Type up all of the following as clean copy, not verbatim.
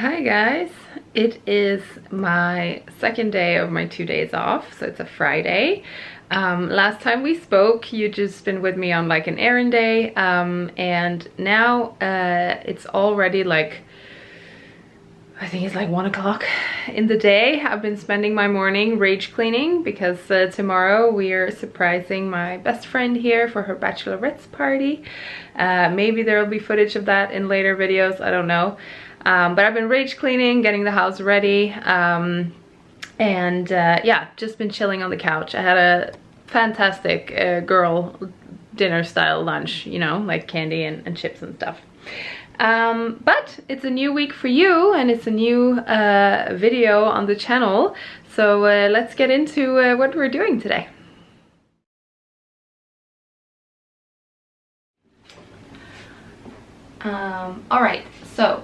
Hi guys, it is my second day of my 2 days off, so it's a Friday. Last time we spoke, you just been with me on like an errand day, and now it's already like, I think it's like 1 o'clock in the day. I've been spending my morning rage cleaning because tomorrow we are surprising my best friend here for her bachelorette's party. Maybe there will be footage of that in later videos, I don't know. But I've been rage cleaning, getting the house ready, yeah, just been chilling on the couch. I had a fantastic girl dinner style lunch, you know, like candy and chips and stuff. But it's a new week for you, and it's a new video on the channel, so let's get into what we're doing today. Alright, so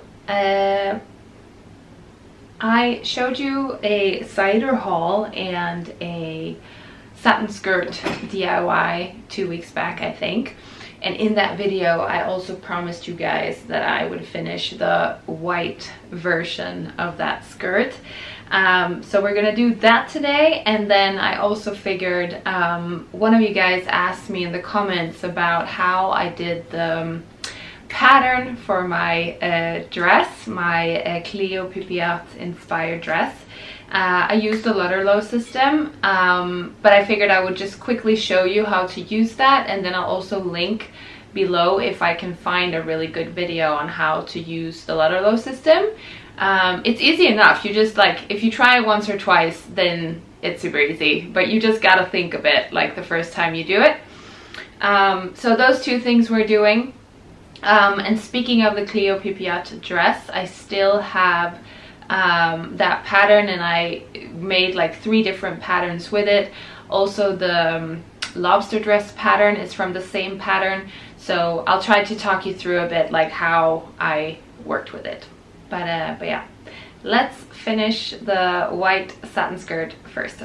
I showed you a cider haul and a satin skirt DIY 2 weeks back, I think. And in that video, I also promised you guys that I would finish the white version of that skirt. So we're gonna do that today. And then I also figured, one of you guys asked me in the comments about how I did the pattern for my dress, my Clio Peppiatt inspired dress. I used the Lutterloh system, but I figured I would just quickly show you how to use that, and then I'll also link below if I can find a really good video on how to use the Lutterloh system. It's easy enough. You just like, if you try it once or twice, then it's super easy, but you just gotta think a bit like the first time you do it. So those two things we're doing. And speaking of the Clio Peppiatt dress, I still have that pattern, and I made like 3 different patterns with it. Also the lobster dress pattern is from the same pattern, so I'll try to talk you through a bit like how I worked with it. But yeah, let's finish the white satin skirt first.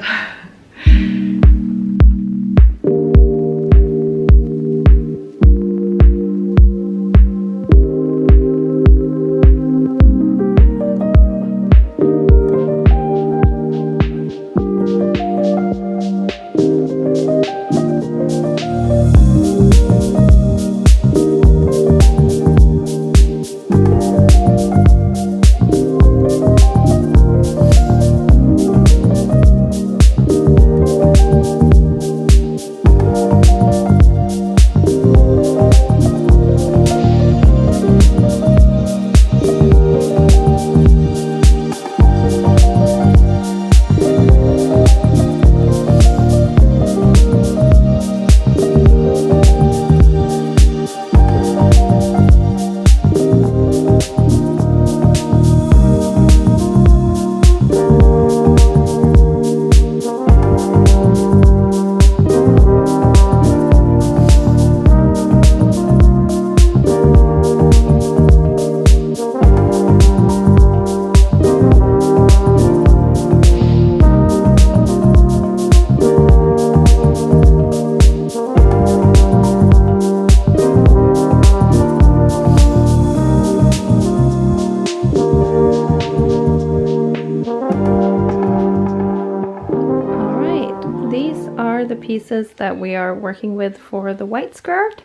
The pieces that we are working with for the white skirt.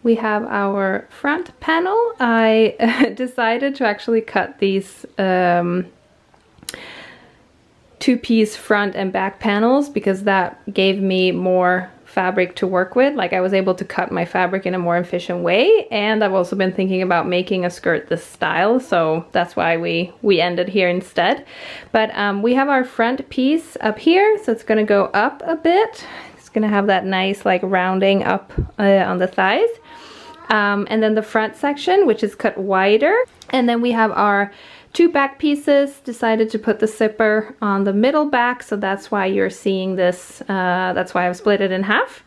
We have our front panel. I decided to actually cut these 2-piece front and back panels because that gave me more fabric to work with. Like, I was able to cut my fabric in a more efficient way, and I've also been thinking about making a skirt this style, so that's why we ended here instead. But we have our front piece up here, so it's gonna go up a bit. It's gonna have that nice like rounding up on the thighs, and then the front section, which is cut wider, and then we have our 2 back pieces. Decided to put the zipper on the middle back, so that's why you're seeing this, that's why I've split it in half.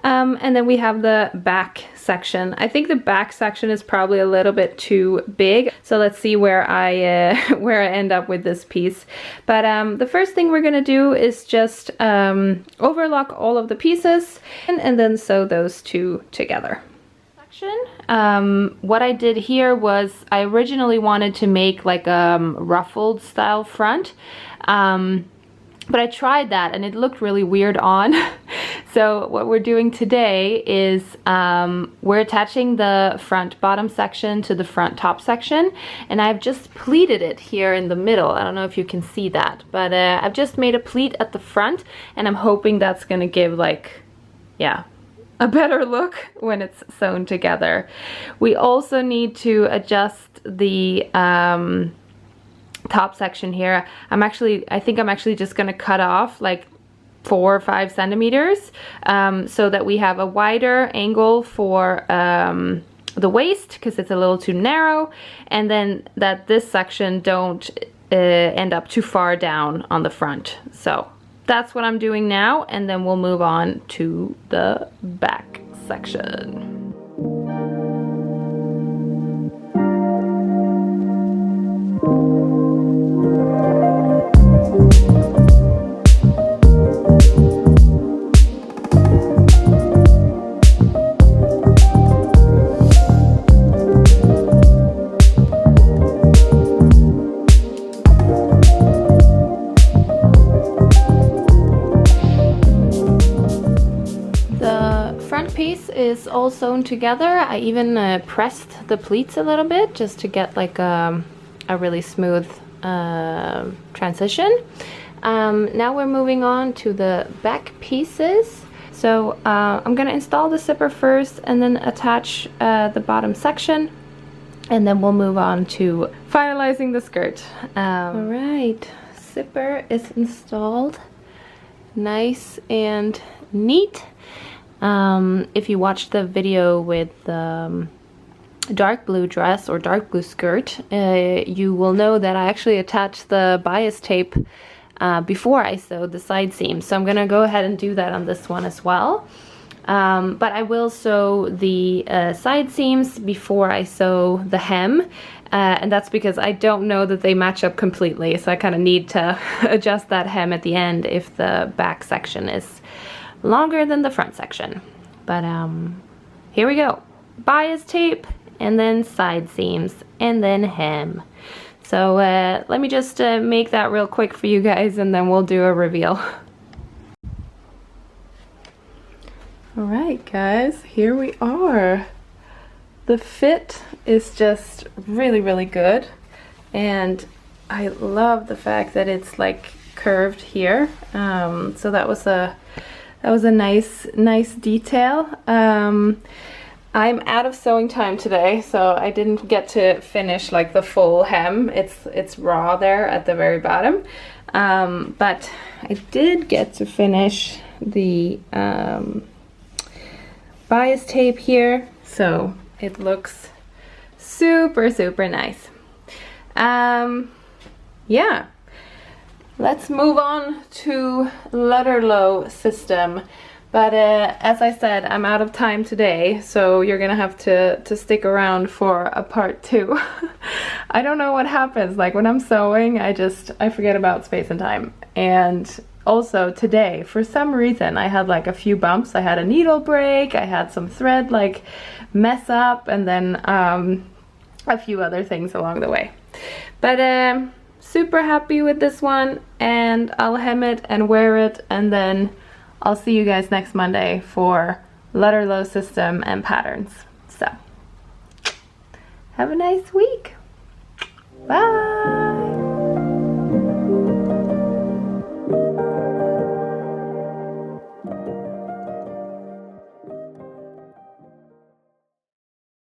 And then we have the back section. I think the back section is probably a little bit too big, so let's see where I end up with this piece. But the first thing we're gonna do is just overlock all of the pieces and then sew those two together. what I did here was I originally wanted to make like a ruffled style front, but I tried that and it looked really weird on. So what we're doing today is we're attaching the front bottom section to the front top section, and I've just pleated it here in the middle. I don't know if you can see that, but I've just made a pleat at the front, and I'm hoping that's gonna give like, yeah, a better look when it's sewn together. We also need to adjust the top section here. I think I'm actually just gonna cut off like 4 or 5 centimeters so that we have a wider angle for the waist, because it's a little too narrow, and then that this section don't end up too far down on the front. So that's what I'm doing now, and then we'll move on to the back section. Is all sewn together. I even pressed the pleats a little bit just to get like a really smooth transition. Now we're moving on to the back pieces. So I'm gonna install the zipper first and then attach the bottom section, and then we'll move on to finalizing the skirt. All right, zipper is installed, nice and neat. If you watched the video with the dark blue dress or dark blue skirt, you will know that I actually attached the bias tape before I sewed the side seams. So I'm gonna go ahead and do that on this one as well. But I will sew the side seams before I sew the hem. And that's because I don't know that they match up completely. So I kind of need to adjust that hem at the end if the back section is longer than the front section. But here we go. Bias tape, and then side seams, and then hem. So let me just make that real quick for you guys, and then we'll do a reveal. All right, guys, here we are. The fit is just really, really good, and I love the fact that it's like curved here. So that was a nice detail. I'm out of sewing time today, so I didn't get to finish like the full hem. It's raw there at the very bottom, but I did get to finish the bias tape here, so it looks super nice. Yeah. Let's move on to Lutterloh system. But as I said, I'm out of time today, so you're gonna have to stick around for a part 2. I don't know what happens, like when I'm sewing, I forget about space and time. And also today, for some reason, I had like a few bumps. I had a needle break, I had some thread like mess up, and then a few other things along the way. But super happy with this one, and I'll hem it and wear it, and then I'll see you guys next Monday for Lutterloh system and patterns. So have a nice week. Bye.